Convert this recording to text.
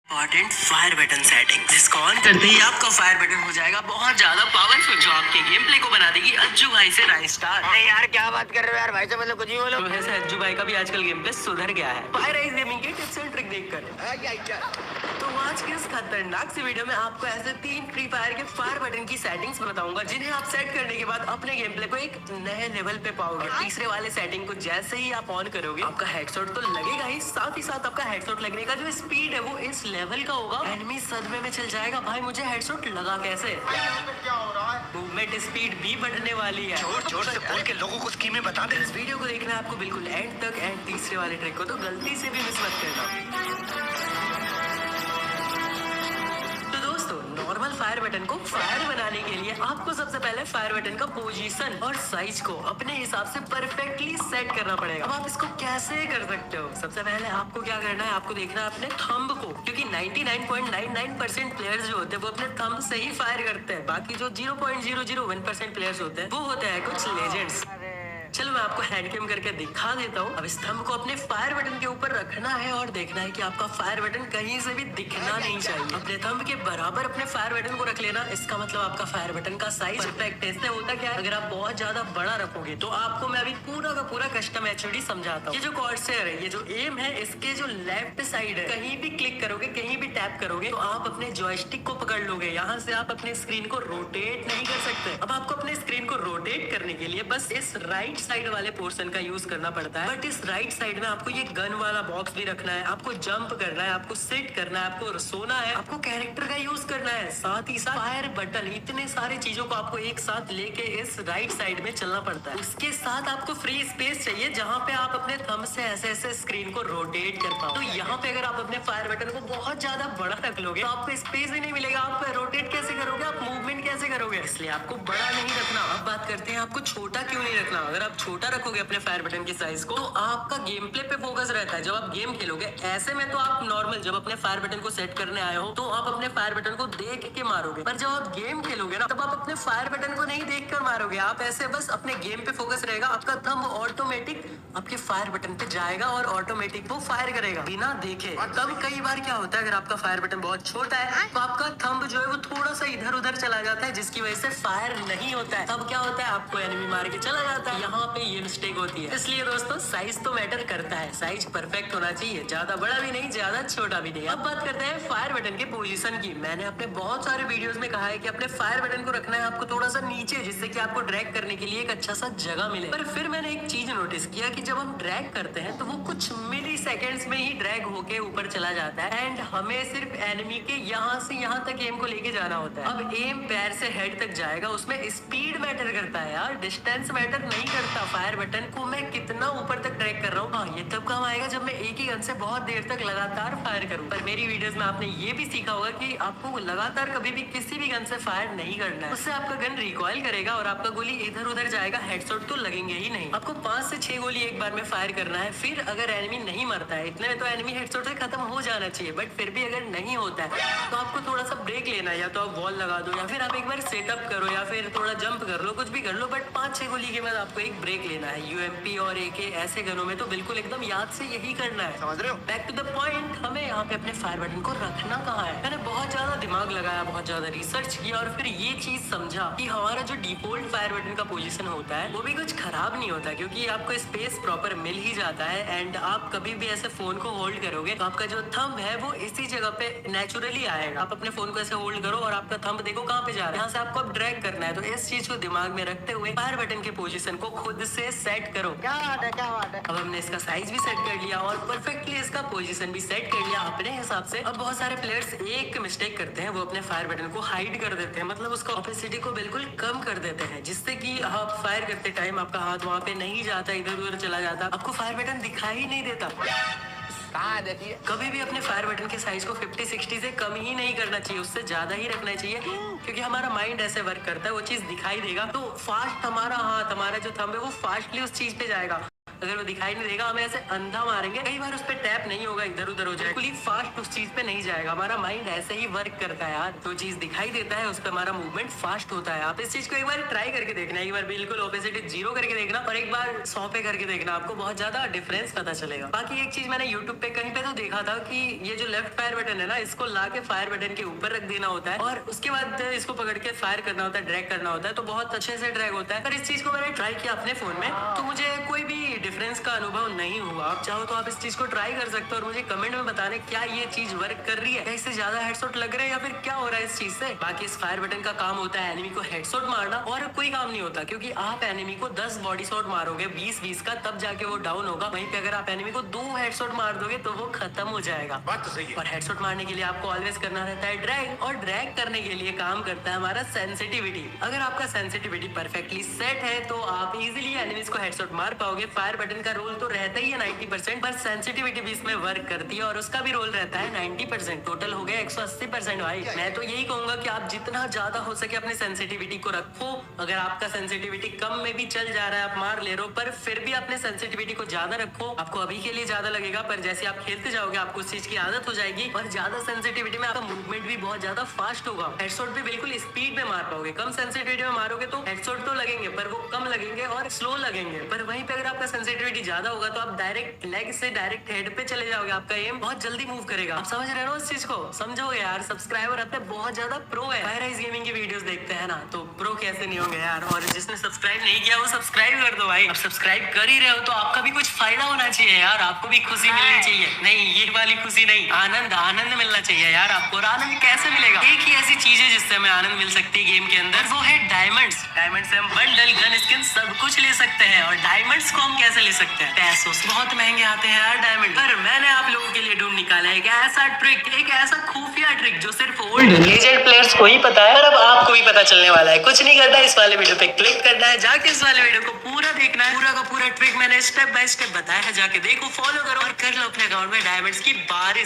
Important fire button setting, जिसको on करते ही आपका फायर बटन हो जाएगा बहुत ज्यादा पावरफुल, जो आपके गेम प्ले को बना देगी अज्जू भाई से राइस स्टार। अरे यार क्या बात कर रहे हो यार, भाई से मतलब कुछ ही बोलो। तो वैसे अज्जू भाई का भी आजकल गेम प्ले सुधर गया है फायर राइस गेमिंग के टिप्स एंड ट्रिक देखकर। तो आज की इस खतरनाक सी वीडियो में आपको ऐसे 3 फ्री फायर के फायर बटन की सेटिंग्स बताऊंगा, जिन्हें आप सेट करने के बाद अपने गेम प्ले को एक नए लेवल पे पाओगे। तीसरे वाले सेटिंग को जैसे ही आप ऑन करोगे, आपका हेडशॉट तो लगेगा ही, साथ ही साथ आपका हेडशॉट लगने का जो स्पीड है वो इस लेवल का होगा, एनिमी सदमे में चल जाएगा, भाई मुझे हेडशॉट लगा कैसे। क्या हो रहा है? मूवमेंट स्पीड भी बढ़ने वाली है। जोर जोर से बोल के लोगों को स्कीमें बता दे। इस वीडियो को देखना है आपको बिल्कुल एंड तक, एंड तीसरे वाले ट्रिक को तो गलती से भी मिस मत करना। तो दोस्तों, नॉर्मल फायर बटन को फायर बनाने के लिए आपको सबसे पहले फायर बटन का पोजीशन और साइज को अपने हिसाब से परफेक्टली सेट करना पड़ेगा। अब आप इसको कैसे कर सकते हो? सबसे पहले आपको क्या करना है, आपको देखना है अपने थंब को, क्योंकि 99.99% प्लेयर्स जो होते हैं वो अपने थंब से ही फायर करते हैं। बाकी जो 0.001% प्लेयर्स होते हैं वो होते हैं कुछ लेजेंड्स। चलो मैं आपको हैंड कैम करके दिखा देता हूँ। अब इस थंब को अपने फायर बटन के ऊपर रखना है और देखना है कि आपका फायर बटन कहीं से भी दिखना नहीं चाहिए। अपने थंब के बराबर अपने फायर बटन को रख लेना। इसका मतलब आपका फायर बटन का साइज परफेक्ट है। इससे होता क्या है, अगर आप बहुत ज्यादा बड़ा रखोगे तो आपको मैं अभी पूरा का पूरा कस्टम एचडी समझाता हूँ। ये जो कॉर्सेयर है, ये जो एम है, इसके जो लेफ्ट साइड है, कहीं भी क्लिक करोगे, कहीं भी टैप करोगे तो आप अपने जॉयस्टिक को पकड़ लोगे। यहाँ से आप अपने स्क्रीन को रोटेट नहीं कर सकते। अब आपको अपने स्क्रीन को रोटेट करने के लिए बस इस राइट साइड वाले पोर्शन का यूज करना पड़ता है। बट इस राइट साइड में आपको ये गन वाला बॉक्स भी रखना है, आपको जंप करना है, आपको सिट करना है, आपको सोना है, आपको कैरेक्टर का यूज करना है, साथ ही साथ फायर बटन, इतने सारे चीजों को आपको एक साथ लेके इस राइट साइड में चलना पड़ता है। उसके साथ आपको फ्री स्पेस चाहिए जहाँ पे आप अपने थंब से ऐसे ऐसे स्क्रीन को रोटेट कर पाओ। तो यहाँ पे अगर आप अपने फायर बटन को बहुत ज्यादा बड़ा रख लोगे तो आपको स्पेस ही नहीं मिलेगा। आप रोटेट कैसे करोगे, आप मूवमेंट कैसे करोगे? इसलिए आपको बड़ा नहीं रखना। अब बात करते हैं आपको छोटा क्यों नहीं रखना। अगर आप छोटा रखोगे अपने फायर बटन की साइज को तो आपका गेम प्ले पे फोकस रहता है। जब आप गेम खेलोगे ऐसे में तो आप नॉर्मल, जब अपने फायर बटन को सेट करने आए हो तो आप अपने फायर बटन को देख के मारोगे, पर जब आप गेम खेलोगे ना तब आप अपने फायर बटन को नहीं देख कर मारोगे। आप ऐसे बस अपने गेम पे फोकस रहेगा, आपका थंब ऑटोमेटिक आपके फायर बटन पे जाएगा और ऑटोमेटिक वो फायर करेगा बिना देखे। तब कई बार क्या होता है, अगर आपका फायर बटन बहुत छोटा है तो आपका थंब जो है वो थोड़ा सा इधर उधर चला जाता है, जिसकी वजह से फायर नहीं होता है। तब क्या होता है, आपको एनिमी मार के चला जाता है। यहाँ पे ये मिस्टेक होती है। इसलिए दोस्तों, साइज तो मैटर करता है। साइज परफेक्ट होना चाहिए, ज्यादा बड़ा भी नहीं, ज्यादा छोटा भी नहीं। अब बात करते हैं फायर बटन के पोजीशन की। मैंने अपने बहुत सारे वीडियोस में कहा है कि अपने फायर बटन को रखना है आपको थोड़ा सा नीचे, जिससे कि आपको ड्रैग करने के लिए एक अच्छा सा जगह मिले। पर फिर मैंने एक चीज नोटिस किया कि जब हम ड्रैग करते हैं तो वो कुछ मिली सेकेंड्स में ही ड्रैग होके ऊपर चला जाता है, एंड हमें सिर्फ एनिमी के यहाँ से यहाँ तक एम को लेके जाना होता है। अब एम पैर से हेड तक जाएगा, उसमें स्पीड मैटर करता है यार, डिस्टेंस मैटर नहीं करता। फायर बटन को मैं कितना ऊपर तक ट्रैक कर रहा हूँ, हाँ ये तब काम आएगा जब मैं एक ही गन से बहुत देर तक लगातार फायर करूँ। पर मेरी वीडियोस में आपने ये भी सीखा होगा कि आपको लगातार कभी भी किसी भी गन से फायर नहीं करना है। उससे आपका गन रिकॉइल करेगा और आपका गोली इधर उधर जाएगा, हेडशॉट तो लगेंगे ही नहीं। आपको 5 से 6 गोली एक बार में फायर करना है। फिर अगर एनिमी नहीं मरता है, इतने में तो एनिमी हेडशॉट से खत्म हो जाना चाहिए, बट फिर भी अगर नहीं होता है तो आपको थोड़ा सा ब्रेक लेना है। या तो आप वॉल लगा दो, या फिर आप एक बार सेटअप करो, या फिर थोड़ा जंप कर लो, कुछ भी कर लो, बट 5-6 गोली के बाद आपको एक ब्रेक लेना है। यूएमपी और एके ऐसे गनों में तो बिल्कुल एकदम याद से यही करना है, समझ रहे हो? बैक टू द पॉइंट, हमें यहाँ पे अपने फायर बटन को रखना कहाँ है। मैंने बहुत ज्यादा दिमाग लगाया, बहुत ज्यादा रिसर्च किया और फिर ये चीज समझा कि हमारा जो डिफॉल्ट फायर बटन का पोजीशन होता है वो भी कुछ खराब नहीं होता, क्योंकि आपको स्पेस प्रॉपर मिल ही जाता है। एंड आप कभी भी ऐसे फोन को होल्ड करोगे तो आपका जो थंब है वो इसी जगह पे नेचुरली आएगा। आप अपने फोन को ऐसे होल्ड करो और आपका थंब देखो कहाँ पे जा रहा है, यहाँ से आपको अब ड्रैग करना है। तो इस चीज को दिमाग में रखते हुए फायर बटन के पोजीशन को खुद से सेट करो। क्या बात है, क्या बात है। अब हमने इसका साइज भी सेट कर लिया और परफेक्टली इसका पोजीशन भी सेट कर लिया अपने हिसाब से। अब बहुत सारे प्लेयर्स एक मिस्टेक करते हैं, वो अपने फायर बटन को हाइड कर देते हैं, मतलब उसका ऑपेसिटी को बिल्कुल कम कर देते हैं, जिससे कि आप फायर करते टाइम आपका हाथ वहाँ पे नहीं जाता, इधर उधर चला जाता, आपको फायर बटन दिखाई नहीं देता। देखिए, कभी भी अपने फायर बटन के साइज को 50-60 से कम ही नहीं करना चाहिए, उससे ज्यादा ही रखना चाहिए, क्योंकि हमारा माइंड ऐसे वर्क करता है, वो चीज दिखाई देगा तो फास्ट हमारा हाथ, हमारा जो थंब है वो फास्टली उस चीज पे जाएगा। अगर वो दिखाई नहीं देगा हमें ऐसे अंधा मारेंगे, कई बार उस पर टैप नहीं होगा, इधर उधर हो जाए, बिल्कुल फास्ट उस चीज पे नहीं जाएगा। हमारा माइंड ऐसे ही वर्क करता है यार, तो चीज दिखाई देता है उस पर हमारा मूवमेंट फास्ट होता है। आप इस चीज को एक बार ट्राई करके देखना, एक बार बिल्कुल ओपेसिटी 0 करके देखना और एक बार 100 पे करके देखना, आपको बहुत ज्यादा डिफरेंस पता चलेगा। बाकी एक चीज मैंने यूट्यूब पे कहीं पे तो देखा था कि ये जो लेफ्ट फायर बटन है ना, इसको ला के फायर बटन के ऊपर रख देना होता है और उसके बाद इसको पकड़ के फायर करना होता है, ड्रैग करना होता है, तो बहुत अच्छे से ड्रैग होता है। पर इस चीज को मैंने ट्राई किया अपने फोन में तो मुझे कोई भी डिफरेंस का अनुभव नहीं हुआ। आप चाहो तो आप इस चीज को ट्राई कर सकते हो और मुझे कमेंट में बताने क्या ये चीज वर्क कर रही है, क्या इससे ज्यादा हेडशॉट लग रहा है या फिर क्या हो रहा है इस चीज से। बाकी इस फायर बटन का काम होता है एनिमी को हेडशॉट मारना और कोई काम नहीं होता, क्योंकि आप एनिमी को 10 बॉडी शॉट मारोगे 20-20 का, तब जाके वो डाउन होगा। वहीं पे अगर आप एनिमी को 2 हेडशॉट मार दोगे तो वो खत्म हो जाएगा। बात तो सही है। और हेडशॉट मारने के लिए आपको ऑलवेज करना रहता है ड्रैग, और ड्रैग करने के लिए काम करता है हमारा सेंसिटिविटी। अगर आपका सेंसिटिविटी परफेक्टली सेट है तो आप इजीली एनिमीज को हेडशॉट मार पाओगे। फायर बटन का रोल तो रहता ही है 90%, पर सेंसिटिविटी भी इसमें वर्क करती है और उसका भी रोल रहता है 90%। टोटल हो गया 180% भाई। मैं तो यही कहूंगा कि आप जितना ज्यादा हो सके अपने सेंसिटिविटी को रखो। अगर आपका सेंसिटिविटी कम में भी चल जा रहा है, आप मार ले रहे हो, पर फिर भी अपने सेंसिटिविटी को ज्यादा रखो। आपको अभी के लिए ज्यादा लगेगा, पर जैसे आप खेलते जाओगे आपको उस चीज की आदत हो जाएगी और ज्यादा सेंसिटिविटी में आपका मूवमेंट भी बहुत ज्यादा फास्ट होगा। हेडशॉट भी बिल्कुल स्पीड में मार पाओगे। कम सेंसिटिविटी में मारोगे तो हेडशॉट तो लगेंगे पर वो कम लगेंगे और स्लो लगेंगे। पर वहीं पे अगर आपका सेंसिटिविटी ज्यादा होगा तो आप डायरेक्ट लेग से डायरेक्ट हेड पे चले जाओगे। आपका एम बहुत जल्दी मूव करेगा। आप समझ रहे हो इस चीज को? समझोगे यार। सब्सक्राइबर अपने बहुत ज्यादा प्रो है, फायराइज गेमिंग की वीडियोस देखते हैं ना, तो प्रो कैसे नहीं होंगे यार। और जिसने सब्सक्राइब नहीं किया वो सब्सक्राइब कर दो भाई। अब सब्सक्राइब कर ही रहे हो तो आपका भी कुछ फायदा होना चाहिए यार, आपको भी खुशी मिलनी चाहिए। नहीं ये वाली खुशी नहीं, आनंद आनंद मिलना चाहिए यार आपको। और आनंद कैसे मिलेगा? एक ही ऐसी चीज है जिससे हमें आनंद मिल सकती है गेम के अंदर, वो है डायमंड्स। डायमंड से हम बंडल, गन स्किन सब कुछ ले सकते हैं। और डायमंड्स को हम कैसे ले सकते हैं? पैसों से। बहुत महंगे आते हैं यार डायमंड, पर मैंने आप लोगों के लिए ढूंढ निकाला है एक ऐसा ट्रिक, एक ऐसा खुफिया ट्रिक जो सिर्फ ओल्ड लीजेंड प्लेयर्स को ही पता है, और अब आपको भी पता चलने वाला है। कुछ नहीं करना, इस वाले वीडियो पे क्लिक करना है, जाके इस वाले वीडियो को पूरा देखना है। पूरा का पूरा ट्रिक मैंने स्टेप बाय स्टेप बताया है, जाके देखो, फॉलो करो और कर लो अपने अकाउंट में डायमंड्स की बारिश।